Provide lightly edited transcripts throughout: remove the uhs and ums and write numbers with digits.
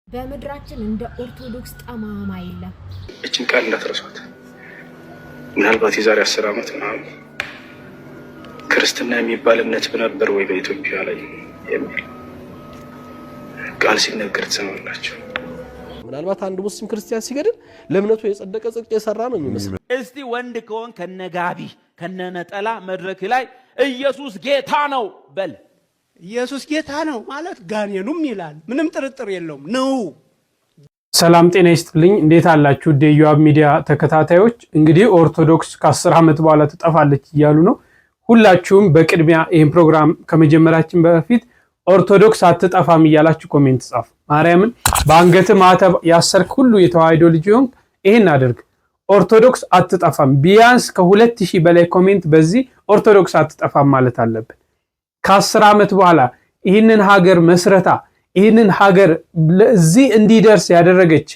በመድራችን እንደ ኦርቶዶክስ ጠማማ የለም። እችን ቃል እንዳትረሷት። ምናልባት የዛሬ 10 ዓመት ምናምን ክርስትና የሚባል እምነት በነበር ወይ በኢትዮጵያ ላይ የሚል ቃል ሲነገር ትሰማላችሁ። ምናልባት አንድ ሙስሊም ክርስቲያን ሲገድል ለእምነቱ የጸደቀ ጽድቅ የሰራ ነው የሚመስለው። እስቲ ወንድ ከሆን ከነጋቢ ከነነጠላ መድረክ ላይ ኢየሱስ ጌታ ነው በል። ኢየሱስ ጌታ ነው ማለት ጋኔኑም ይላል፣ ምንም ጥርጥር የለውም ነው። ሰላም ጤና ይስጥልኝ። እንዴት አላችሁ? የኢዮአብ ሚዲያ ተከታታዮች፣ እንግዲህ ኦርቶዶክስ ከ10 ዓመት በኋላ ትጠፋለች እያሉ ነው። ሁላችሁም በቅድሚያ ይሄን ፕሮግራም ከመጀመራችን በፊት ኦርቶዶክስ አትጠፋም እያላችሁ ኮሜንት ጻፉ። ማርያምን በአንገት ማተብ ያሰርክ ሁሉ የተዋህዶ ልጅ ይሁን ይሄን አድርግ። ኦርቶዶክስ አትጠፋም። ቢያንስ ከ2000 በላይ ኮሜንት በዚህ ኦርቶዶክስ አትጠፋም ማለት አለበት። ከ10 ዓመት በኋላ ይህንን ሀገር መስረታ ይህንን ሀገር ለዚህ እንዲደርስ ያደረገች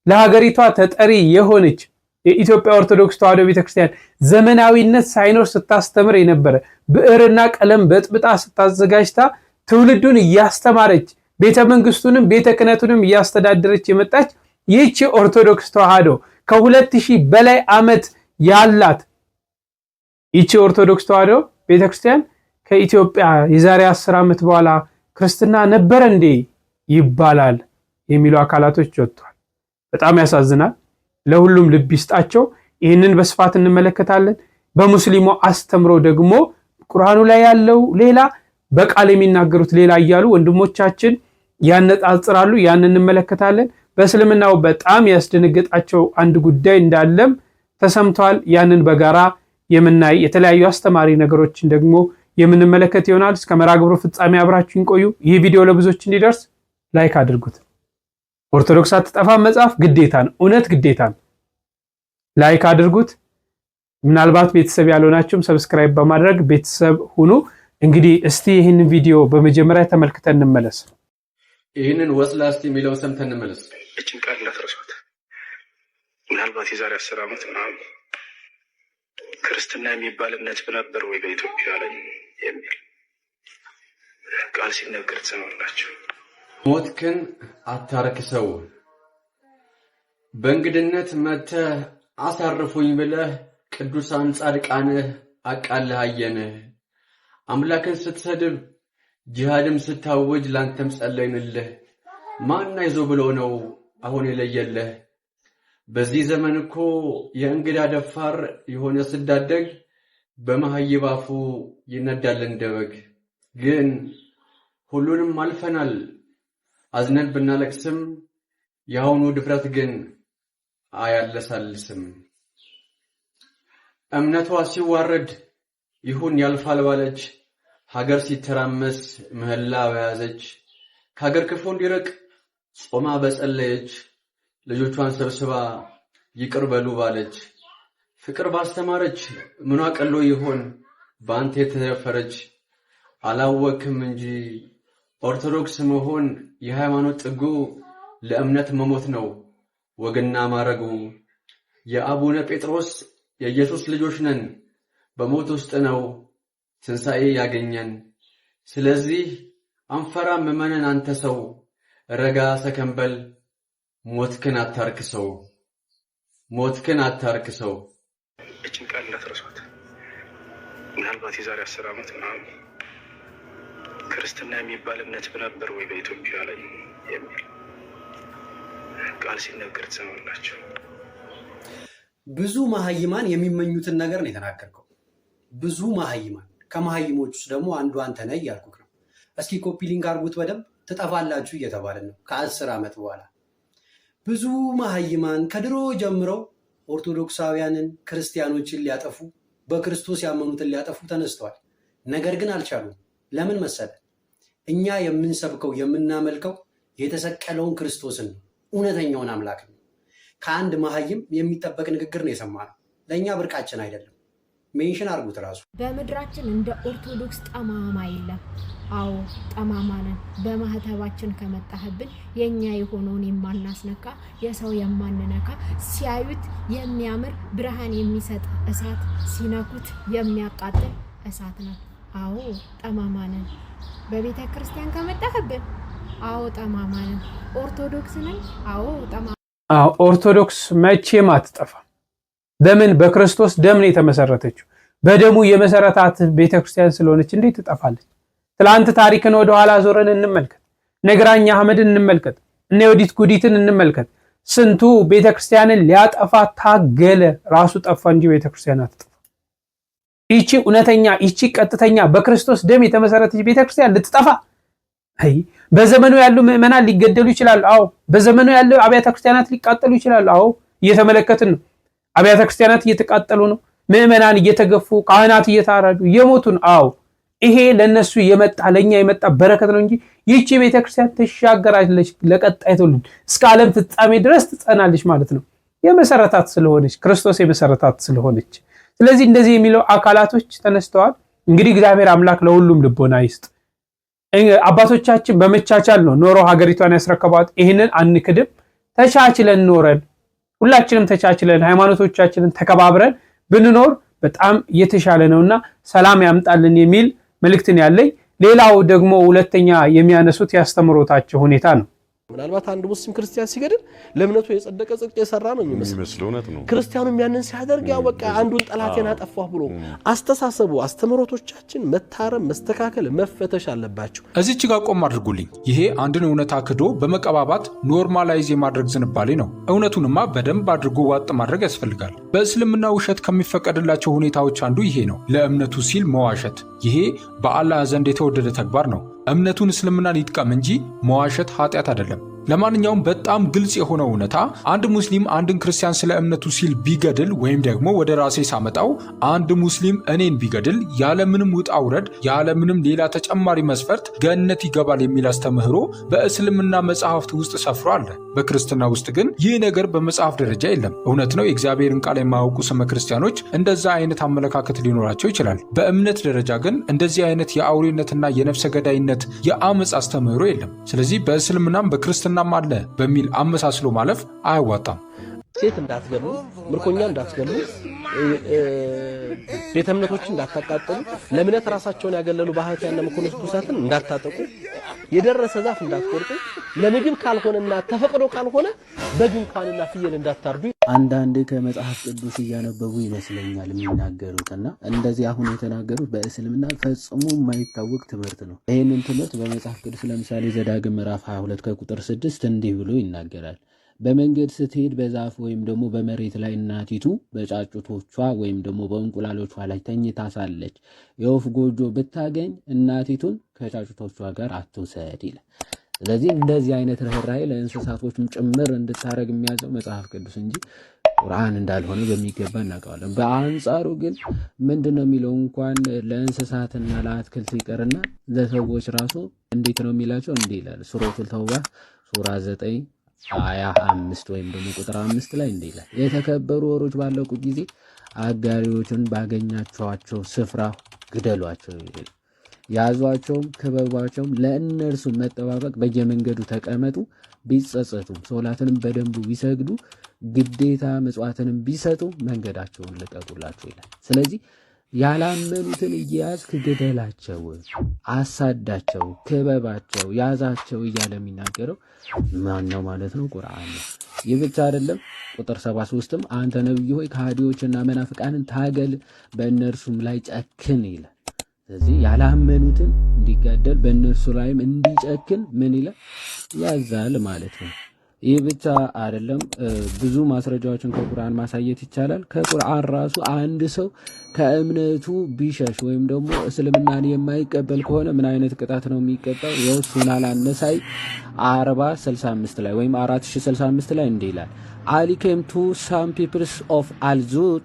ለሀገሪቷ ተጠሪ የሆነች የኢትዮጵያ ኦርቶዶክስ ተዋህዶ ቤተክርስቲያን ዘመናዊነት ሳይኖር ስታስተምር የነበረ ብዕርና ቀለም በጥብጣ ስታዘጋጅታ ትውልዱን እያስተማረች ቤተ መንግስቱንም ቤተ ክህነቱንም እያስተዳደረች የመጣች ይህች ኦርቶዶክስ ተዋህዶ ከ2000 በላይ ዓመት ያላት ይህች ኦርቶዶክስ ተዋህዶ ቤተክርስቲያን ከኢትዮጵያ የዛሬ 10 ዓመት በኋላ ክርስትና ነበር እንዴ ይባላል የሚሉ አካላቶች ወጥቷል። በጣም ያሳዝናል። ለሁሉም ልብ ይስጣቸው። ይህንን በስፋት እንመለከታለን። በሙስሊሙ አስተምሮ ደግሞ ቁርአኑ ላይ ያለው ሌላ በቃል የሚናገሩት ሌላ እያሉ ወንድሞቻችን ያነጻጽራሉ። ያን እንመለከታለን። በእስልምናው በጣም ያስደነገጣቸው አንድ ጉዳይ እንዳለም ተሰምቷል። ያንን በጋራ የምናይ የተለያዩ አስተማሪ ነገሮችን ደግሞ የምንመለከት ይሆናል። እስከ መርሃ ግብሩ ፍጻሜ አብራችሁን ቆዩ። ይህ ቪዲዮ ለብዙዎች እንዲደርስ ላይክ አድርጉት። ኦርቶዶክስ አትጠፋም መጽሐፍ ግዴታ ነው፣ እውነት ግዴታ ነው። ላይክ አድርጉት። ምናልባት ቤተሰብ ያልሆናችሁም ሰብስክራይብ በማድረግ ቤተሰብ ሁኑ። እንግዲህ እስቲ ይህንን ቪዲዮ በመጀመሪያ ተመልክተን እንመለስ። ይህንን ወስላስቲ የሚለውን ሰምተን እንመለስ። እችን ቃል እንዳትረሷት። ምናልባት የዛሬ 10 ዓመት ምናምን ክርስትና የሚባል እምነት በነበር ወይ በኢትዮጵያ ላይ የሚል ቃል ሲነገር ትሰማላችሁ። ሞትክን አታርክሰው፣ በእንግድነት መጥተህ አሳርፉኝ ብለህ ቅዱሳን ጻድቃንህ አቃለህ አየንህ። አምላክን ስትሰድብ ጂሃድም ስታወጅ ላንተም ጸለይንልህ። ማን አይዞ ብሎ ነው አሁን የለየለህ? በዚህ ዘመን እኮ የእንግዳ ደፋር የሆነ ስዳደግ በመሃይብ አፉ ይነዳል እንደበግ። ግን ሁሉንም አልፈናል አዝነን ብናለቅስም፣ የአሁኑ ድፍረት ግን አያለሳልስም። እምነቷ ሲዋረድ ይሁን ያልፋል ባለች፣ ሀገር ሲተራመስ ምህላ በያዘች፣ ከሀገር ክፉ እንዲርቅ ጾማ በጸለየች፣ ልጆቿን ሰብስባ ይቅር በሉ ባለች፣ ፍቅር ባስተማረች ምኗ ቀሎ ይሆን በአንተ የተደፈረች? አላወክም እንጂ ኦርቶዶክስ መሆን የሃይማኖት ጥጉ፣ ለእምነት መሞት ነው ወግና ማረጉ። የአቡነ ጴጥሮስ የኢየሱስ ልጆች ነን፣ በሞት ውስጥ ነው ትንሣኤ ያገኘን። ስለዚህ አንፈራም እመነን አንተ ሰው፣ ረጋ ሰከንበል ሞትክን አታርክሰው፣ ሞትክን አታርክሰው። እችን ቃል እንዳትረሷት። ምናልባት የዛሬ 10 ዓመት ምናምን ክርስትና የሚባል እምነት በነበር ወይ በኢትዮጵያ ላይ የሚል ቃል ሲነገር ትሰማላችሁ። ብዙ መሃይማን የሚመኙትን ነገር ነው የተናገርከው። ብዙ መሃይማን፣ ከመሃይሞች ውስጥ ደግሞ አንዱ አንተ ነህ እያልኩህ ነው። እስኪ ኮፒ ሊንክ አድርጉት በደንብ። ትጠፋላችሁ እየተባለ ነው ከ10 ዓመት በኋላ። ብዙ መሃይማን ከድሮ ጀምረው ኦርቶዶክሳውያንን ክርስቲያኖችን ሊያጠፉ በክርስቶስ ያመኑትን ሊያጠፉ ተነስተዋል። ነገር ግን አልቻሉም። ለምን መሰለ? እኛ የምንሰብከው የምናመልከው የተሰቀለውን ክርስቶስን ነው፣ እውነተኛውን አምላክ ነው። ከአንድ መሃይም የሚጠበቅ ንግግር ነው የሰማነው። ለእኛ ብርቃችን አይደለም። ሜንሽን አድርጉት ራሱ። በመድራችን እንደ ኦርቶዶክስ ጠማማ የለም። አዎ ጠማማ ነን። በማህተባችን ከመጣህብን የኛ የሆነውን የማናስነካ የሰው የማንነካ ሲያዩት የሚያምር ብርሃን የሚሰጥ እሳት ሲነኩት የሚያቃጥል እሳት ነው። አዎ ጠማማ ነን። በቤተ ክርስቲያን ከመጣህብን አዎ ጠማማ ነን። ኦርቶዶክስ ነኝ። አዎ ጠማማ። ኦርቶዶክስ መቼም አትጠፋም። በምን በክርስቶስ ደም ነው የተመሰረተችው። በደሙ የመሰረታት ቤተክርስቲያን ስለሆነች እንዴት ትጠፋለች? ትላንት ታሪክን ወደ ኋላ ዞረን እንመልከት። ነግራኛ አህመድን እንመልከት። እነ ወዲት ጉዲትን እንመልከት። ስንቱ ቤተክርስቲያንን ሊያጠፋ ታገለ፣ ራሱ ጠፋ እንጂ ቤተክርስቲያን አትጠፋ። ይቺ እውነተኛ ይቺ ቀጥተኛ በክርስቶስ ደም የተመሰረተች ቤተክርስቲያን ልትጠፋ? አይ በዘመኑ ያሉ ምዕመናን ሊገደሉ ይችላሉ። አዎ በዘመኑ ያሉ አብያተ ክርስቲያናት ሊቃጠሉ ይችላሉ። አዎ እየተመለከትን ነው። አብያተ ክርስቲያናት እየተቃጠሉ ነው። ምዕመናን እየተገፉ፣ ካህናት እየታረዱ እየሞቱ ነው። አዎ ይሄ ለነሱ የመጣ ለኛ የመጣ በረከት ነው እንጂ ይቺ ቤተክርስቲያን ተሻገራለች፣ ለቀጣይ ትውልድ እስከ ዓለም ፍጻሜ ድረስ ትጸናለች ማለት ነው። የመሰረታት ስለሆነች ክርስቶስ የመሰረታት ስለሆነች። ስለዚህ እንደዚህ የሚለው አካላቶች ተነስተዋል። እንግዲህ እግዚአብሔር አምላክ ለሁሉም ልቦና ይስጥ። አባቶቻችን በመቻቻል ነው ኖሮ ሀገሪቷን ያስረከቧት። ይህንን አንክድም። ተቻችለን ኖረን ሁላችንም ተቻችለን ሃይማኖቶቻችንን ተከባብረን ብንኖር በጣም የተሻለ ነውና ሰላም ያምጣልን የሚል መልእክትን ያለኝ። ሌላው ደግሞ ሁለተኛ የሚያነሱት ያስተምሮታቸው ሁኔታ ነው። ምናልባት አንድ ሙስሊም ክርስቲያን ሲገድል ለእምነቱ የጸደቀ ጽድቅ የሰራ ነው የሚመስለው። ክርስቲያኑም ያንን ሲያደርግ ያው በቃ አንዱን ጠላቴን አጠፋሁ ብሎ አስተሳሰቡ አስተምሮቶቻችን መታረም መስተካከል መፈተሽ አለባቸው። እዚች ጋር ቆም አድርጉልኝ። ይሄ አንድን እውነት አክዶ በመቀባባት ኖርማላይዝ የማድረግ ዝንባሌ ነው። እውነቱንማ በደንብ አድርጎ ዋጥ ማድረግ ያስፈልጋል። በእስልምና ውሸት ከሚፈቀድላቸው ሁኔታዎች አንዱ ይሄ ነው፣ ለእምነቱ ሲል መዋሸት። ይሄ በአላህ ዘንድ የተወደደ ተግባር ነው። እምነቱን እስልምናን ይጥቀም እንጂ መዋሸት ኃጢአት አይደለም። ለማንኛውም በጣም ግልጽ የሆነው እውነታ አንድ ሙስሊም አንድን ክርስቲያን ስለ እምነቱ ሲል ቢገድል ወይም ደግሞ ወደ ራሴ ሳመጣው አንድ ሙስሊም እኔን ቢገድል ያለምንም ውጣ ውረድ ያለምንም ሌላ ተጨማሪ መስፈርት ገነት ይገባል የሚል አስተምህሮ በእስልምና መጽሐፍት ውስጥ ሰፍሮ አለ። በክርስትና ውስጥ ግን ይህ ነገር በመጽሐፍ ደረጃ የለም። እውነት ነው፣ የእግዚአብሔርን ቃል የማያውቁ ስመ ክርስቲያኖች እንደዛ አይነት አመለካከት ሊኖራቸው ይችላል። በእምነት ደረጃ ግን እንደዚህ አይነት የአውሬነትና የነፍሰ ገዳይነት የአመፅ አስተምህሮ የለም። ስለዚህ በእስልምናም በክርስትና አለ በሚል አመሳስሎ ማለፍ አያዋጣም። ሴት እንዳትገሉ፣ ምርኮኛ እንዳትገሉ፣ ቤተ እምነቶችን እንዳታቃጥሉ፣ ለእምነት ራሳቸውን ያገለሉ ባህታውያንና መነኮሳትን እንዳታጠቁ፣ የደረሰ ዛፍ እንዳትቆርጡ፣ ለምግብ ካልሆነና ተፈቅዶ ካልሆነ በግ እንኳንና ፍየል እንዳታርዱ። አንዳንዴ ከመጽሐፍ ቅዱስ እያነበቡ ይመስለኛል የሚናገሩትና እንደዚህ አሁን የተናገሩት በእስልምና ፈጽሞ የማይታወቅ ትምህርት ነው። ይህንን ትምህርት በመጽሐፍ ቅዱስ ለምሳሌ ዘዳግም ምዕራፍ 22 ከቁጥር 6 እንዲህ ብሎ ይናገራል። በመንገድ ስትሄድ በዛፍ ወይም ደግሞ በመሬት ላይ እናቲቱ በጫጩቶቿ ወይም ደግሞ በእንቁላሎቿ ላይ ተኝታ ሳለች የወፍ ጎጆ ብታገኝ እናቲቱን ከጫጩቶቿ ጋር አትውሰድ ይላል። ስለዚህ እንደዚህ አይነት ርህራሄ ለእንስሳቶችም ጭምር እንድታረግ የሚያዘው መጽሐፍ ቅዱስ እንጂ ቁርአን እንዳልሆነ በሚገባ እናውቀዋለን። በአንጻሩ ግን ምንድነው የሚለው እንኳን ለእንስሳትና ለአትክልት ይቀርና ለሰዎች ራሱ እንዴት ነው የሚላቸው? እንዲህ ይላል ሱረቱል ተውባ ሱራ 9 አያ 5 ወይም ደግሞ ቁጥር 5 ላይ እንዲህ ይላል፣ የተከበሩ ወሮች ባለቁ ጊዜ አጋሪዎችን ባገኛቸዋቸው ስፍራ ግደሏቸው፣ ያዟቸውም፣ ክበቧቸውም፣ ለእነርሱ መጠባበቅ በየመንገዱ ተቀመጡ፣ ቢጸጸቱም ሶላትንም በደንቡ ቢሰግዱ ግዴታ መጽዋዕትንም ቢሰጡ መንገዳቸውን ልቀቁላቸው ይላል። ስለዚህ ያላመኑትን እያያዝክ ግደላቸው፣ አሳዳቸው፣ ክበባቸው፣ ያዛቸው እያለ የሚናገረው ማን ነው ማለት ነው? ቁርአን ነው። ይህ ብቻ አይደለም። ቁጥር 73ም አንተ ነብይ ሆይ ከሃዲዎችና መናፍቃንን ታገል፣ በእነርሱም ላይ ጨክን ይላል። ስለዚህ ያላመኑትን እንዲጋደል በእነርሱ ላይም እንዲጨክን ምን ይላል? ያዛል ማለት ነው። ይህ ብቻ አይደለም። ብዙ ማስረጃዎችን ከቁርአን ማሳየት ይቻላል። ከቁርአን ራሱ አንድ ሰው ከእምነቱ ቢሸሽ ወይም ደግሞ እስልምናን የማይቀበል ከሆነ ምን አይነት ቅጣት ነው የሚቀጣው? የሱናን አነሳይ 4065 ላይ ወይም 4065 ላይ እንዲህ ይላል፣ አሊ ኬም ቱ ሳም ፒፕልስ ኦፍ አልዙጥ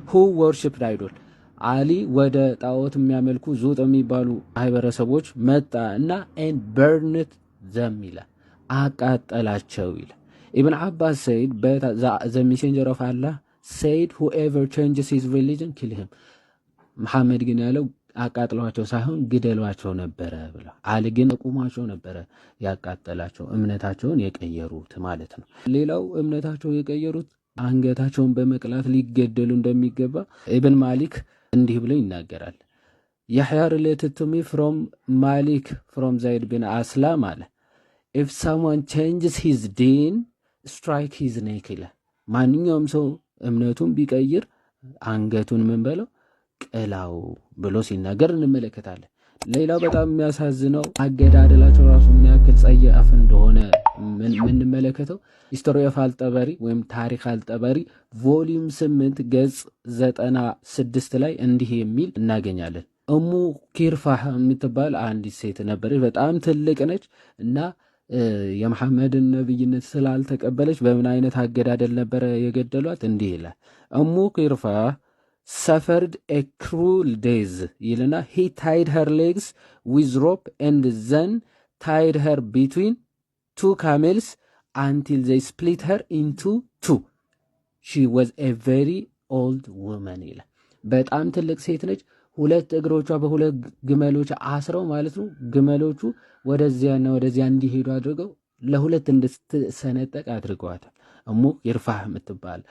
who worshipped idol አሊ ወደ ጣዖት የሚያመልኩ ዙጥ የሚባሉ ማህበረሰቦች መጣ እና and burned them ይላል፣ አቃጠላቸው ይላል። ኢብን አባስ said the messenger of Allah said whoever changes his religion kill him። መሐመድ ግን ያለው አቃጥሏቸው ሳይሆን ግደሏቸው ነበረ ብላ፣ አሊ ግን ቁማቸው ነበረ ያቃጠላቸው፣ እምነታቸውን የቀየሩት ማለት ነው። ሌላው እምነታቸው የቀየሩት አንገታቸውን በመቅላት ሊገደሉ እንደሚገባ ኢብን ማሊክ እንዲህ ብሎ ይናገራል። ያህያ related to me from Malik from Zaid bin Aslam አለ if someone changes his deen strike his neck ይላል። ማንኛውም ሰው እምነቱን ቢቀይር አንገቱን ምን በለው ቅላው ብሎ ሲናገር እንመለከታለን። ሌላው በጣም የሚያሳዝነው አገዳደላቸው ራሱ ምን ያክል ጸያፍ እንደሆነ የምንመለከተው ሂስቶሪ ኦፍ አልጠበሪ ወይም ታሪክ አልጠበሪ ቮሊዩም 8 ገጽ 96 ላይ እንዲህ የሚል እናገኛለን። እሙ ኪርፋህ የምትባል አንዲት ሴት ነበረች። በጣም ትልቅ ነች እና የመሐመድን ነብይነት ስላልተቀበለች በምን አይነት አገዳደል ነበረ የገደሏት? እንዲህ ይላል። እሙ ኪርፋህ suffered a cruel death ይልና he tied her legs with rope and then tied her between two camels until they split her into two. She was a very old woman ይላል። በጣም ትልቅ ሴት ነች። ሁለት እግሮቿ በሁለት ግመሎች አስረው ማለት ነው። ግመሎቹ ወደዚያና ወደዚያ እንዲሄዱ አድርገው ለሁለት እንድትሰነጠቅ አድርገዋታል። እሙ ኪርፋህ የምትባል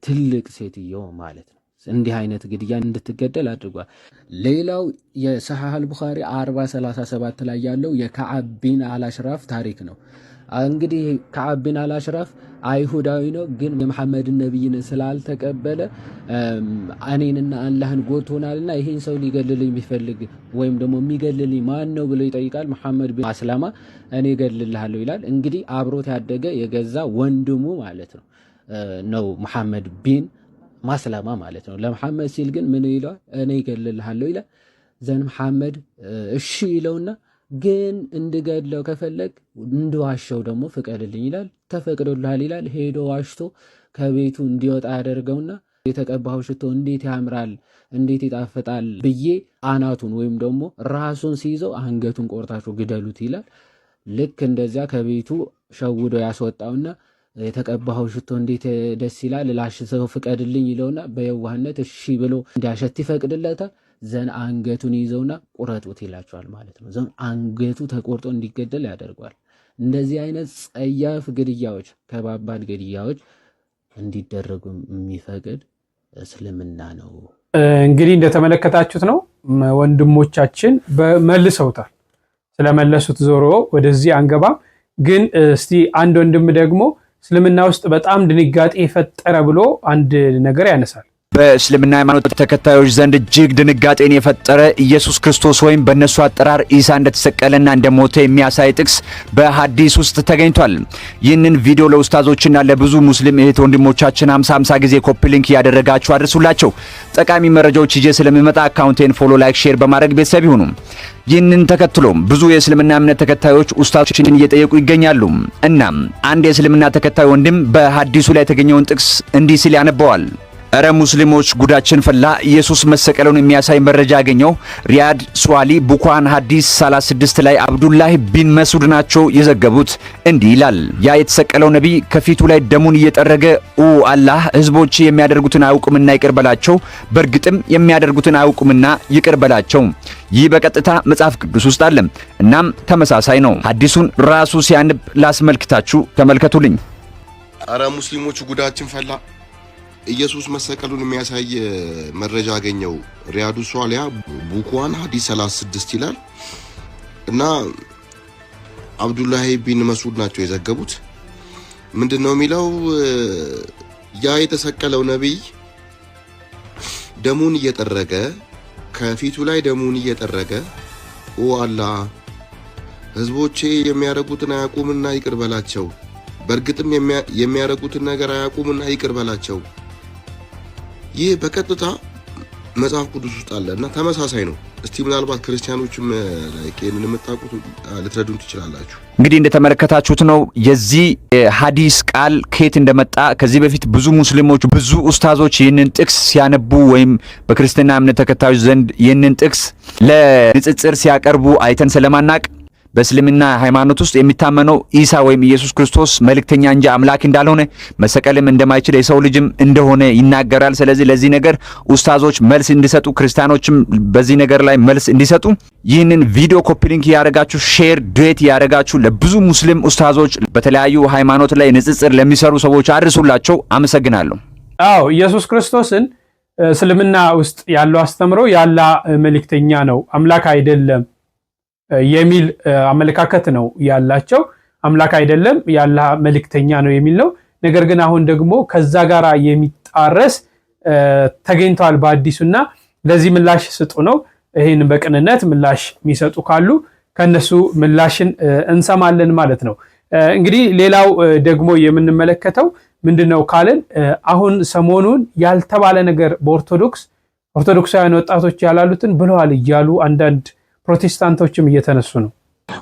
ትልቅ ሴትዮ ማለት ነው። እንዲህ አይነት ግድያ እንድትገደል አድርጓል። ሌላው የሰሒህ አልቡኻሪ 4037 ላይ ያለው የከዓብ ቢን አልአሽራፍ ታሪክ ነው። እንግዲህ ከዓብ ቢን አልአሽራፍ አይሁዳዊ ነው፣ ግን የመሐመድን ነብይነት ስላልተቀበለ እኔንና አላህን ጎቶናልና ይሄን ሰው ሊገልልኝ የሚፈልግ ወይም ደግሞ የሚገልልኝ ማን ነው ብሎ ይጠይቃል። መሐመድ ቢን ማስለማ እኔ እገልልሃለሁ ይላል። እንግዲህ አብሮት ያደገ የገዛ ወንድሙ ማለት ነው መሐመድ ቢን ማስለማ ማለት ነው። ለመሐመድ ሲል ግን ምን ይለዋል? እኔ እገልልሃለሁ ይላል። ዘን መሐመድ እሺ ይለውና ግን እንድገድለው ከፈለግ እንድዋሸው ደግሞ ፍቀድልኝ ይላል። ተፈቅዶልሃል ይላል። ሄዶ ዋሽቶ ከቤቱ እንዲወጣ ያደርገውና የተቀባው ሽቶ እንዴት ያምራል እንዴት ይጣፍጣል ብዬ አናቱን ወይም ደግሞ ራሱን ሲይዘው አንገቱን ቆርጣችሁ ግደሉት ይላል። ልክ እንደዚያ ከቤቱ ሸውዶ ያስወጣውና የተቀባው ሽቶ እንዴት ደስ ይላል ላሽተው ፍቀድልኝ ይለውና በየዋህነት እሺ ብሎ እንዲያሸት ይፈቅድለታል። ዘን አንገቱን ይዘውና ቁረጡት ይላቸዋል ማለት ነው። ዘን አንገቱ ተቆርጦ እንዲገደል ያደርጓል። እንደዚህ አይነት ጸያፍ ግድያዎች፣ ከባባድ ግድያዎች እንዲደረጉ የሚፈቅድ እስልምና ነው። እንግዲህ እንደተመለከታችሁት ነው ወንድሞቻችን መልሰውታል። ስለመለሱት ዞሮ ወደዚህ አንገባም። ግን እስቲ አንድ ወንድም ደግሞ እስልምና ውስጥ በጣም ድንጋጤ የፈጠረ ብሎ አንድ ነገር ያነሳል። በእስልምና ሃይማኖት ተከታዮች ዘንድ እጅግ ድንጋጤን የፈጠረ ኢየሱስ ክርስቶስ ወይም በእነሱ አጠራር ኢሳ እንደተሰቀለና እንደሞተ የሚያሳይ ጥቅስ በሐዲስ ውስጥ ተገኝቷል። ይህንን ቪዲዮ ለኡስታዞችና ለብዙ ሙስሊም እህት ወንድሞቻችን 50 ጊዜ ኮፒ ሊንክ ያደረጋችሁ አድርሱላቸው። ጠቃሚ መረጃዎች ይዤ ስለሚመጣ አካውንቴን ፎሎ፣ ላይክ፣ ሼር በማድረግ ቤተሰብ ይሁኑ። ይህንን ተከትሎም ብዙ የእስልምና እምነት ተከታዮች ኡስታዞችን እየጠየቁ ይገኛሉ። እናም አንድ የእስልምና ተከታይ ወንድም በሐዲሱ ላይ የተገኘውን ጥቅስ እንዲህ ሲል ያነበዋል። እረ ሙስሊሞች ጉዳችን ፈላ። ኢየሱስ መሰቀሉን የሚያሳይ መረጃ ያገኘው ሪያድ ሷሊ ቡኳን ሐዲስ 36 ላይ አብዱላህ ቢን መስዑድ ናቸው የዘገቡት። እንዲህ ይላል፣ ያ የተሰቀለው ነቢይ ከፊቱ ላይ ደሙን እየጠረገ አላህ ህዝቦች የሚያደርጉትን አያውቁምና ይቅር በላቸው፣ በእርግጥም የሚያደርጉትን አያውቁምና ይቅር በላቸው። ይህ በቀጥታ መጽሐፍ ቅዱስ ውስጥ አለ። እናም ተመሳሳይ ነው። ሐዲሱን ራሱ ሲያንብ ላስመልክታችሁ፣ ተመልከቱልኝ። አረ ሙስሊሞች ጉዳችን ፈላ። ኢየሱስ መሰቀሉን የሚያሳይ መረጃ አገኘው ሪያዱ ሷሊያ ቡኳን ሐዲስ 36 ይላል እና አብዱላህ ቢን መስዑድ ናቸው የዘገቡት። ምንድነው የሚለው? ያ የተሰቀለው ነብይ ደሙን እየጠረገ ከፊቱ ላይ ደሙን እየጠረገ አላህ ህዝቦቼ የሚያረጉትን አያውቁምና ይቅር በላቸው፣ በእርግጥም የሚያረጉትን ነገር አያውቁምና ይቅር በላቸው። ይህ በቀጥታ መጽሐፍ ቅዱስ ውስጥ አለ እና ተመሳሳይ ነው። እስቲ ምናልባት ክርስቲያኖችም ይሄንን የምታውቁት ልትረዱን ትችላላችሁ። እንግዲህ እንደተመለከታችሁት ነው የዚህ ሐዲስ ቃል ከየት እንደመጣ። ከዚህ በፊት ብዙ ሙስሊሞች ብዙ ኡስታዞች ይህንን ጥቅስ ሲያነቡ ወይም በክርስትና እምነት ተከታዮች ዘንድ ይህንን ጥቅስ ለንጽጽር ሲያቀርቡ አይተን ስለማናቅ በእስልምና ሃይማኖት ውስጥ የሚታመነው ኢሳ ወይም ኢየሱስ ክርስቶስ መልእክተኛ እንጂ አምላክ እንዳልሆነ መሰቀልም እንደማይችል የሰው ልጅም እንደሆነ ይናገራል። ስለዚህ ለዚህ ነገር ኡስታዞች መልስ እንዲሰጡ፣ ክርስቲያኖችም በዚህ ነገር ላይ መልስ እንዲሰጡ ይህንን ቪዲዮ ኮፒ ሊንክ ያደረጋችሁ ሼር ዱዌት ያደረጋችሁ ለብዙ ሙስሊም ኡስታዞች በተለያዩ ሃይማኖት ላይ ንጽጽር ለሚሰሩ ሰዎች አድርሱላቸው። አመሰግናለሁ። አዎ ኢየሱስ ክርስቶስን እስልምና ውስጥ ያለው አስተምሮ ያላ መልእክተኛ ነው፣ አምላክ አይደለም የሚል አመለካከት ነው ያላቸው። አምላክ አይደለም ያላህ መልእክተኛ ነው የሚል ነው። ነገር ግን አሁን ደግሞ ከዛ ጋራ የሚጣረስ ተገኝቷል በአዲሱና ለዚህ ምላሽ ስጡ ነው። ይሄን በቅንነት ምላሽ የሚሰጡ ካሉ ከነሱ ምላሽን እንሰማለን ማለት ነው። እንግዲህ ሌላው ደግሞ የምንመለከተው ምንድነው ካለን አሁን ሰሞኑን ያልተባለ ነገር በኦርቶዶክሳውያን ወጣቶች ያላሉትን ብለዋል እያሉ አንዳንድ ፕሮቴስታንቶችም እየተነሱ ነው።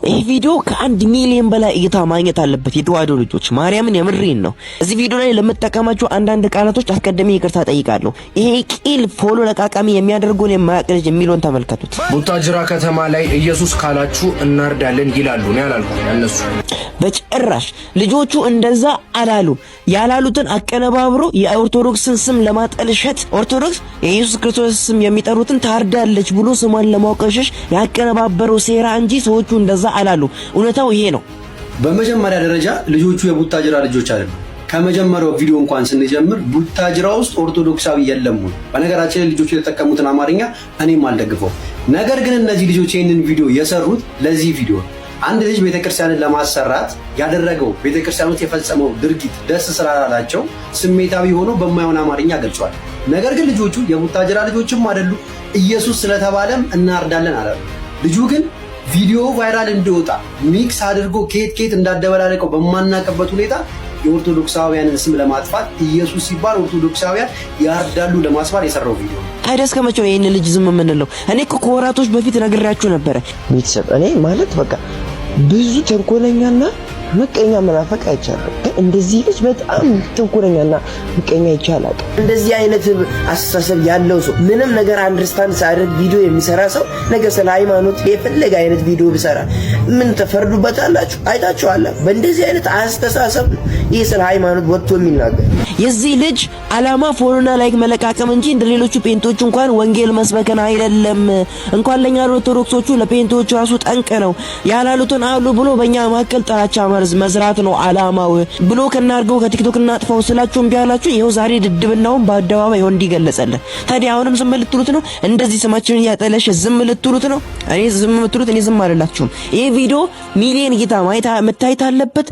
ይህ ቪዲዮ ከ1 ሚሊዮን በላይ እይታ ማግኘት አለበት። የተዋህዶ ልጆች ማርያምን የምሬን ነው። እዚህ ቪዲዮ ላይ ለምጠቀማቸው አንዳንድ ቃላቶች አስቀድሜ ይቅርታ ጠይቃለሁ። ይሄ ቂል ፎሎ ለቃቃሚ የሚያደርጉን የማያውቅ ልጅ የሚለውን ተመልከቱት። ቡታጅራ ከተማ ላይ ኢየሱስ ካላችሁ እናርዳለን ይላሉ ነው ያላልኩት እነሱ በጭራሽ ልጆቹ እንደዛ አላሉ። ያላሉትን አቀነባብሮ የኦርቶዶክስን ስም ለማጠልሸት ኦርቶዶክስ የኢየሱስ ክርስቶስ ስም የሚጠሩትን ታርዳለች ብሎ ስሟን ለማውቀሸሽ ያቀነባበረው ሴራ እንጂ ሰዎቹ እንደዛ አላሉ። እውነታው ይሄ ነው። በመጀመሪያ ደረጃ ልጆቹ የቡታጅራ ልጆች አይደሉም። ከመጀመሪያው ቪዲዮ እንኳን ስንጀምር ቡታጅራ ውስጥ ኦርቶዶክሳዊ የለም። በነገራችን ላይ ልጆቹ የተጠቀሙትን አማርኛ እኔም አልደግፈው። ነገር ግን እነዚህ ልጆች ይህንን ቪዲዮ የሰሩት ለዚህ ቪዲዮ አንድ ልጅ ቤተክርስቲያንን ለማሰራት ያደረገው ቤተክርስቲያኖች የፈጸመው ድርጊት ደስ ስላላቸው ስሜታዊ ሆኖ በማይሆን አማርኛ ገልጿል። ነገር ግን ልጆቹ የቡታጅራ ልጆችም አይደሉ፣ ኢየሱስ ስለተባለም እናርዳለን አላሉ። ልጁ ግን ቪዲዮ ቫይራል እንዲወጣ ሚክስ አድርጎ ኬት እንዳደበላለቀው በማናቀበት ሁኔታ የኦርቶዶክሳውያንን ስም ለማጥፋት ኢየሱስ ሲባል ኦርቶዶክሳውያን ያርዳሉ ለማስባል የሰራው ቪዲዮ ነው። ታዲያ እስከ መቼ ነው ይሄን ልጅ ዝም የምንለው? እኔ እኮ ከወራቶች በፊት ነግሬያችሁ ነበረ። ቤተሰብ እኔ ማለት በቃ ብዙ ተንኮለኛና ምቀኛ መናፈቅ አይቻልም። እንደዚህ ልጅ በጣም ተንኮለኛና ምቀኛ ይቻላል። እንደዚህ አይነት አስተሳሰብ ያለው ሰው ምንም ነገር አንደርስታንድ ሳይደርግ ቪዲዮ የሚሰራ ሰው ነገ ስለ ሃይማኖት የፈለገ አይነት ቪዲዮ ቢሰራ ምን ተፈርዱበታላችሁ? አይታችኋል። በእንደዚህ አይነት አስተሳሰብ ይሄ ስለ ሃይማኖት ወጥቶ የሚናገር የዚህ ልጅ አላማ ፎሎና ላይክ መለቃቀም እንጂ እንደሌሎቹ ፔንቶች እንኳን ወንጌል መስበከን አይደለም። እንኳን ለኛ ኦርቶዶክሶቹ ለፔንቶቹ ራሱ ጠንቅ ነው። ያላሉትን አሉ ብሎ በእኛ ማከል ጥላቻ መዝራት ነው አላማው ብሎ ከናርገው ከቲክቶክ እናጥፋው ስላችሁ እምቢ አላችሁ። ይሄው ዛሬ ድድብናውን በአደባባይ ይሆን እንዲገለጸልን። ታዲያ አሁንም ዝም ልትሉት ነው? እንደዚህ ስማችንን ያጠለሽ ዝም ልትሉት ነው? እኔ ዝም ልትሉት እኔ ዝም አልላችሁም። ይሄ ቪዲዮ ሚሊዮን እይታ መታየት አለበት።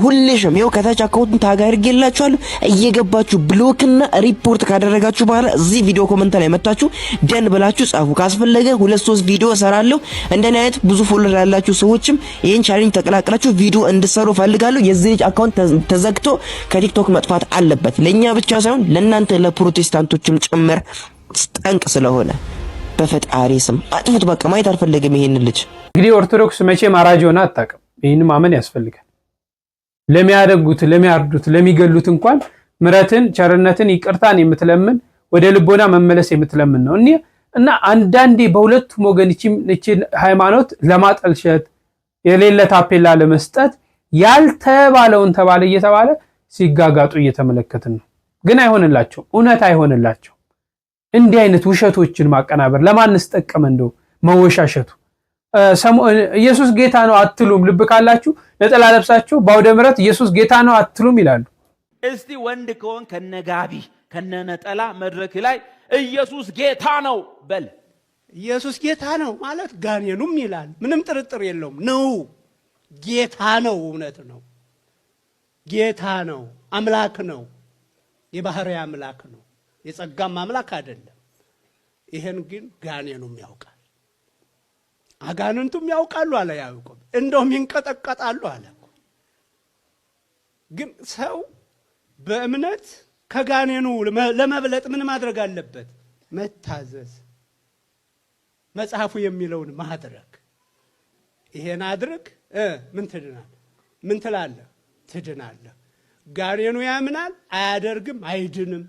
ሁልሽም ይሄው ከታች አካውንቱን ታግ አድርጌላችኋለሁ። እየገባችሁ ብሎክና ሪፖርት ካደረጋችሁ በኋላ እዚህ ቪዲዮ ኮሜንት ላይ መጣችሁ ደን ብላችሁ ጻፉ። ካስፈለገ 2-3 ቪዲዮ እሰራለሁ። እንደኔ አይነት ብዙ ፎሎወር ያላችሁ ሰዎችም ይሄን ቻሌንጅ ተቀላቅላችሁ ቪዲዮ እንድሰሩ ፈልጋለሁ። የዚህ ልጅ አካውንት ተዘግቶ ከቲክቶክ መጥፋት አለበት። ለኛ ብቻ ሳይሆን ለእናንተ ለፕሮቴስታንቶችም ጭምር ጠንቅ ስለሆነ በፈጣሪ ስም አጥፉት። በቃ ማየት አልፈልግም ይሄን ልጅ። እንግዲህ ኦርቶዶክስ መቼም አራጅ ሆና አታውቅም። ይሄን ማመን ያስፈልጋል። ለሚያደርጉት፣ ለሚያርዱት፣ ለሚገሉት እንኳን ምሕረትን፣ ቸርነትን፣ ይቅርታን የምትለምን ወደ ልቦና መመለስ የምትለምን ነው እና አንዳንዴ በሁለቱም ወገን እቺን ሃይማኖት ለማጠልሸት የሌለ ታፔላ ለመስጠት ያልተባለውን ተባለ እየተባለ ሲጋጋጡ እየተመለከትን ነው። ግን አይሆንላቸው፣ እውነት አይሆንላቸው። እንዲህ አይነት ውሸቶችን ማቀናበር ለማንስ ጠቀመ? እንደው መወሻሸቱ ኢየሱስ ጌታ ነው አትሉም? ልብ ካላችሁ ነጠላ ለብሳችሁ በአውደ ምሕረት ኢየሱስ ጌታ ነው አትሉም ይላሉ። እስቲ ወንድ ከሆን ከነጋቢ ከነነጠላ መድረክ ላይ ኢየሱስ ጌታ ነው በል። ኢየሱስ ጌታ ነው ማለት ጋኔኑም ይላል። ምንም ጥርጥር የለውም ነው። ጌታ ነው፣ እውነት ነው። ጌታ ነው፣ አምላክ ነው፣ የባህርይ አምላክ ነው፣ የጸጋም አምላክ አይደለም። ይሄን ግን ጋኔኑም ያውቃል፣ አጋንንቱም ያውቃሉ አለ ያዕቆብ። እንደውም ይንቀጠቀጣሉ አለ። ግን ሰው በእምነት ከጋኔኑ ለመብለጥ ምን ማድረግ አለበት? መታዘዝ፣ መጽሐፉ የሚለውን ማድረግ። ይሄን አድርግ ምን ትድናለህ? ምን ትላለህ? ትድናለህ። ጋኔኑ ያምናል፣ አያደርግም፣ አይድንም።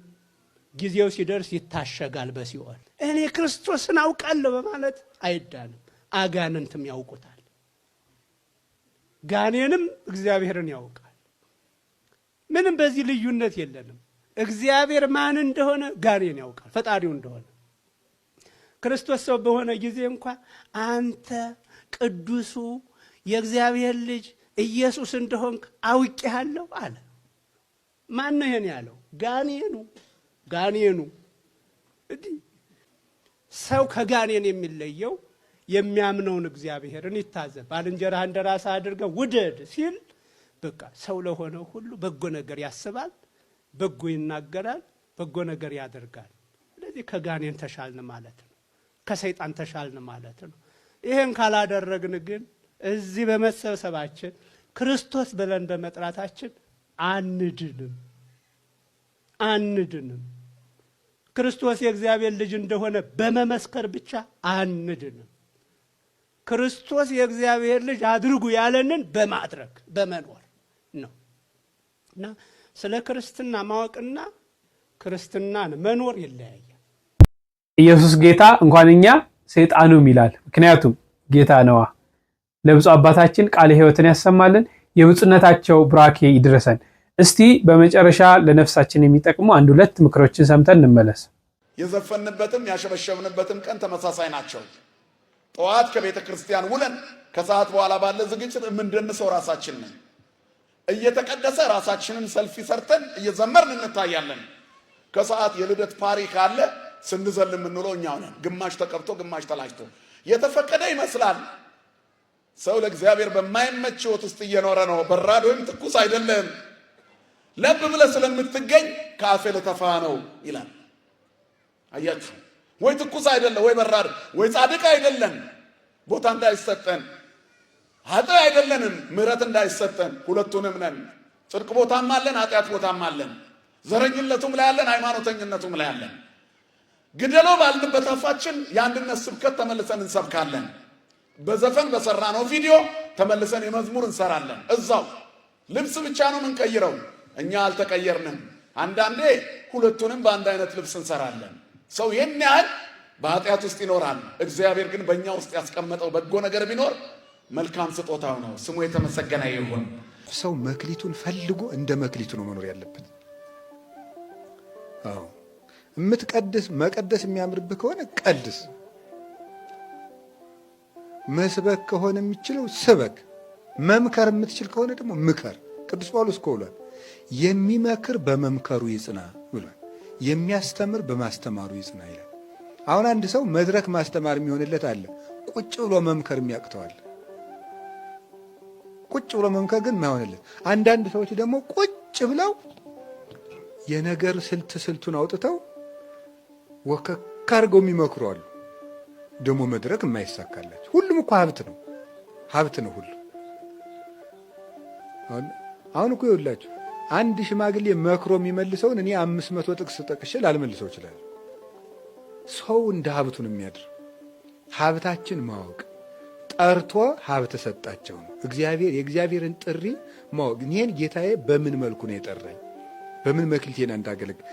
ጊዜው ሲደርስ ይታሸጋል በሲኦል። እኔ ክርስቶስን አውቃለሁ በማለት አይዳንም። አጋንንትም ያውቁታል። ጋኔንም እግዚአብሔርን ያውቃል። ምንም በዚህ ልዩነት የለንም። እግዚአብሔር ማን እንደሆነ ጋኔን ያውቃል፣ ፈጣሪው እንደሆነ። ክርስቶስ ሰው በሆነ ጊዜ እንኳን አንተ ቅዱሱ የእግዚአብሔር ልጅ ኢየሱስ እንደሆንክ አውቄሃለሁ አለ። ማን ነው ይሄን ያለው? ጋኔኑ። ሰው ከጋኔን የሚለየው የሚያምነውን እግዚአብሔርን ይታዘብ። ባልንጀራህን እንደራስህ አድርገህ ውደድ ሲል በቃ ሰው ለሆነ ሁሉ በጎ ነገር ያስባል፣ በጎ ይናገራል፣ በጎ ነገር ያደርጋል። ስለዚህ ከጋኔን ተሻልን ማለት ነው፣ ከሰይጣን ተሻልን ማለት ነው። ይሄን ካላደረግን ግን እዚህ በመሰብሰባችን ክርስቶስ ብለን በመጥራታችን አንድንም። ክርስቶስ የእግዚአብሔር ልጅ እንደሆነ በመመስከር ብቻ አንድንም። ክርስቶስ የእግዚአብሔር ልጅ አድርጉ ያለንን በማድረግ በመኖር ነው እና ስለ ክርስትና ማወቅና ክርስትናን መኖር ይለያያል። ኢየሱስ ጌታ እንኳን እኛ ሰይጣኑም ይላል። ምክንያቱም ጌታ ነዋ። ለብፁዕ አባታችን ቃለ ሕይወትን ያሰማልን፣ የብፁዕነታቸው ብራኬ ይድረሰን። እስቲ በመጨረሻ ለነፍሳችን የሚጠቅሙ አንድ ሁለት ምክሮችን ሰምተን እንመለስ። የዘፈንበትም ያሸበሸብንበትም ቀን ተመሳሳይ ናቸው። ጠዋት ከቤተ ክርስቲያን ውለን ከሰዓት በኋላ ባለ ዝግጅት የምንደንሰው ራሳችን ነን። እየተቀደሰ ራሳችንን ሰልፊ ሰርተን እየዘመርን እንታያለን። ከሰዓት የልደት ፓሪ ካለ ስንዘል የምንውለው እኛው ነን። ግማሽ ተቀብቶ ግማሽ ተላጭቶ የተፈቀደ ይመስላል። ሰው ለእግዚአብሔር በማይመች ሕይወት ውስጥ እየኖረ ነው። በራድ ወይም ትኩስ አይደለም። ለብ ብለህ ስለምትገኝ ከአፌ ልተፋ ነው ይላል። አያችሁ፣ ወይ ትኩስ አይደለም፣ ወይ በራድ፣ ወይ ጻድቅ አይደለም። ቦታ እንዳይሰጠን ኃጥእ አይደለንም፣ ምሕረት እንዳይሰጠን ሁለቱንም ነን። ጽድቅ ቦታም አለን፣ ኃጢአት ቦታም አለን። ዘረኝነቱም ላይ አለን፣ ሃይማኖተኝነቱም ላይ አለን። ግደሎ ባልንበት አፋችን የአንድነት ስብከት ተመልሰን እንሰብካለን። በዘፈን በሰራነው ቪዲዮ ተመልሰን የመዝሙር እንሰራለን። እዛው ልብስ ብቻ ነው የምንቀይረው፣ እኛ አልተቀየርንም። አንዳንዴ ሁለቱንም በአንድ አይነት ልብስ እንሰራለን። ሰው ይህን ያህል በኃጢአት ውስጥ ይኖራል። እግዚአብሔር ግን በእኛ ውስጥ ያስቀመጠው በጎ ነገር ቢኖር መልካም ስጦታው ነው። ስሙ የተመሰገነ ይሁን። ሰው መክሊቱን ፈልጎ እንደ መክሊቱ ነው መኖር ያለበት። አዎ መቀደስ የሚያምርብህ ከሆነ ቀድስ፣ መስበክ ከሆነ የሚችለው ስበክ፣ መምከር የምትችል ከሆነ ደግሞ ምከር። ቅዱስ ጳውሎስ እኮ ብሏል፣ የሚመክር በመምከሩ ይጽና ብሏል፣ የሚያስተምር በማስተማሩ ይጽና ይላል። አሁን አንድ ሰው መድረክ ማስተማር የሚሆንለት አለ፣ ቁጭ ብሎ መምከር የሚያቅተዋል። ቁጭ ብሎ መምከር ግን ማይሆንለት። አንዳንድ ሰዎች ደግሞ ቁጭ ብለው የነገር ስልቱን አውጥተው ወከክ አድርገው የሚመክሩ አሉ። ደግሞ መድረክ የማይሳካላቸው። ሁሉም እኮ ሀብት ነው ሁሉ። አሁን እኮ ይኸውላችሁ አንድ ሽማግሌ መክሮ የሚመልሰውን እኔ 500 ጥቅስ ጠቅሼ ላልመልሰው ይችላል። ሰው እንደ ሀብቱ ነው የሚያድር። ሀብታችን ማወቅ፣ ጠርቶ ሀብት ሰጣቸው ነው። የእግዚአብሔርን ጥሪ ማወቅ። እኔን ጌታዬ በምን መልኩ ነው የጠራኝ፣ በምን መክሊቴና እንዳገለግል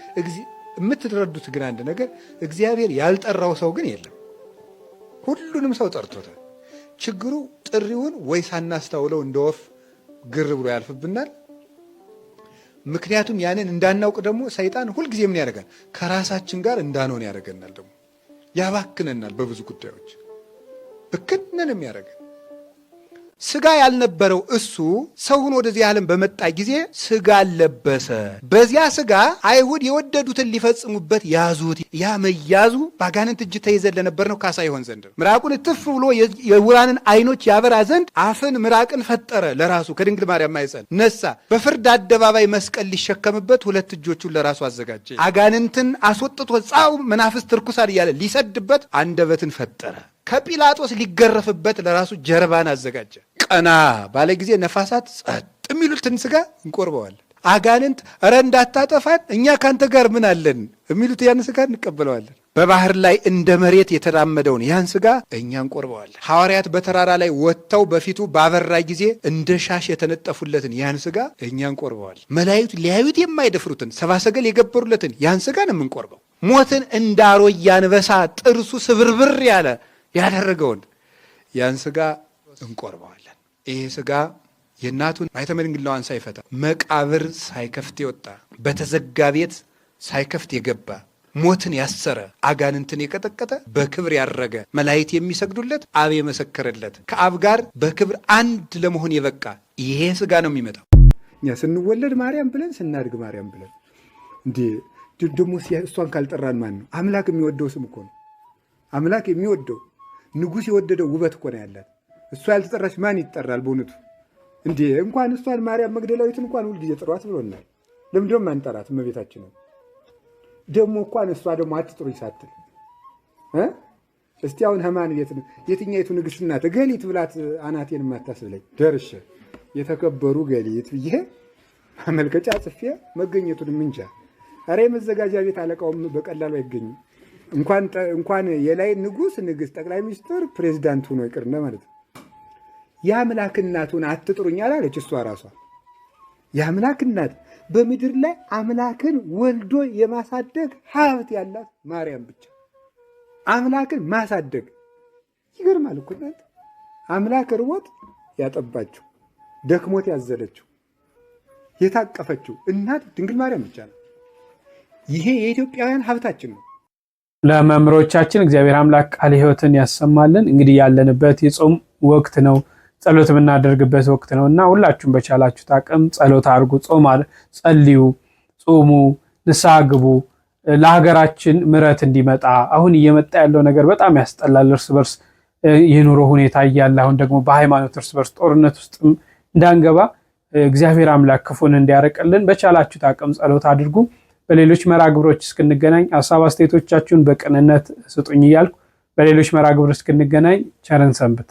የምትረዱት ግን አንድ ነገር፣ እግዚአብሔር ያልጠራው ሰው ግን የለም። ሁሉንም ሰው ጠርቶታል። ችግሩ ጥሪውን ወይ ሳናስተውለው እንደ ወፍ ግር ብሎ ያልፍብናል። ምክንያቱም ያንን እንዳናውቅ ደግሞ ሰይጣን ሁልጊዜ ምን ያደርጋል? ከራሳችን ጋር እንዳንሆን ያደርገናል። ደግሞ ያባክነናል። በብዙ ጉዳዮች ብክነን የሚያደርገን ስጋ ያልነበረው እሱ ሰውን ወደዚህ ዓለም በመጣ ጊዜ ስጋ ለበሰ። በዚያ ስጋ አይሁድ የወደዱትን ሊፈጽሙበት ያዙት። ያ መያዙ በአጋንንት እጅ ተይዘን ለነበርነው ካሳ ይሆን ዘንድ ነው። ምራቁን እትፍ ብሎ የዕውራንን አይኖች ያበራ ዘንድ አፍን ምራቅን ፈጠረ። ለራሱ ከድንግል ማርያም ማኅፀን ነሳ። በፍርድ አደባባይ መስቀል ሊሸከምበት 2 እጆቹን ለራሱ አዘጋጀ። አጋንንትን አስወጥቶ ጻው መናፍስት ርኩሳን እያለ ሊሰድበት አንደበትን ፈጠረ። ከጲላጦስ ሊገረፍበት ለራሱ ጀርባን አዘጋጀ። ቀና ባለ ጊዜ ነፋሳት ጸጥ የሚሉትን ስጋ እንቆርበዋለን። አጋንንት እረ እንዳታጠፋን እኛ ካንተ ጋር ምን አለን የሚሉት ያን ስጋ እንቀበለዋለን። በባህር ላይ እንደ መሬት የተራመደውን ያን ስጋ እኛ እንቆርበዋለን። ሐዋርያት በተራራ ላይ ወጥተው በፊቱ ባበራ ጊዜ እንደ ሻሽ የተነጠፉለትን ያን ስጋ እኛ እንቆርበዋለን። መላእክት ሊያዩት የማይደፍሩትን ሰብአ ሰገል የገበሩለትን ያን ስጋ ነው የምንቆርበው። ሞትን እንዳሮየ አንበሳ ጥርሱ ስብርብር ያደረገውን ያን ስጋ እንቆርበዋለን። ይሄ ስጋ የእናቱን ማኅተመ ድንግልናዋን ሳይፈታ መቃብር ሳይከፍት የወጣ በተዘጋ ቤት ሳይከፍት የገባ ሞትን ያሰረ አጋንንትን የቀጠቀጠ በክብር ያረገ መላእክት የሚሰግዱለት አብ የመሰከረለት ከአብ ጋር በክብር አንድ ለመሆን የበቃ ይሄ ስጋ ነው የሚመጣው። እኛ ስንወለድ ማርያም ብለን ስናድግ ማርያም ብለን እንዴ ደግሞ እሷን ካልጠራን ማን ነው? አምላክ የሚወደው ስም እኮ ነው። አምላክ የሚወደው ንጉሥ የወደደው ውበት እኮ ነው ያላት። እሷ ያልተጠራች ማን ይጠራል? በእውነቱ እንዴ እንኳን እሷን ማርያም መግደላዊትን እንኳን ሁልጊዜ ጥሯት ብሎናል። ለምንድነው ማንጠራት? እመቤታችንን ደግሞ እንኳን እሷ ደግሞ አትጥሩኝ ሳትል እስቲ አሁን ህማን ቤት የትኛይቱ ንግስት ናት ገሊት ብላት አናቴን ማታስብለኝ ደርሼ የተከበሩ ገሊት ብዬ አመልከጫ ጽፌ መገኘቱን ምንጃ። አሬ መዘጋጃ ቤት አለቃውም በቀላሉ አይገኝም። እንኳን የላይ ንጉስ፣ ንግስት፣ ጠቅላይ ሚኒስትር፣ ፕሬዝዳንት ሆኖ ይቅርና ማለት ነው። የአምላክ እናቱን አትጥሩኝ አላለች እሷ ራሷ። የአምላክ እናት በምድር ላይ አምላክን ወልዶ የማሳደግ ሀብት ያላት ማርያም ብቻ። አምላክን ማሳደግ ይገርማል እኮ እናንተ። አምላክ ርቦት ያጠባችው፣ ደክሞት ያዘለችው፣ የታቀፈችው እናት ድንግል ማርያም ብቻ ነው። ይሄ የኢትዮጵያውያን ሀብታችን ነው። ለመምህሮቻችን እግዚአብሔር አምላክ ቃለ ሕይወትን ያሰማልን። እንግዲህ ያለንበት የጾም ወቅት ነው፣ ጸሎት የምናደርግበት ወቅት ነው እና ሁላችሁም በቻላችሁት አቅም ጸሎት አድርጉ፣ ጸልዩ፣ ጾሙ፣ ንስሐ ግቡ። ለሀገራችን ምሕረት እንዲመጣ አሁን እየመጣ ያለው ነገር በጣም ያስጠላል። እርስ በርስ የኑሮ ሁኔታ እያለ አሁን ደግሞ በሃይማኖት እርስ በርስ ጦርነት ውስጥ እንዳንገባ እግዚአብሔር አምላክ ክፉን እንዲያርቅልን በቻላችሁት አቅም ጸሎት አድርጉ። በሌሎች መርሃ ግብሮች እስክንገናኝ ሀሳብ አስተያየቶቻችሁን በቅንነት ስጡኝ እያልኩ በሌሎች መርሃ ግብሮች እስክንገናኝ ቸርን ሰንብት።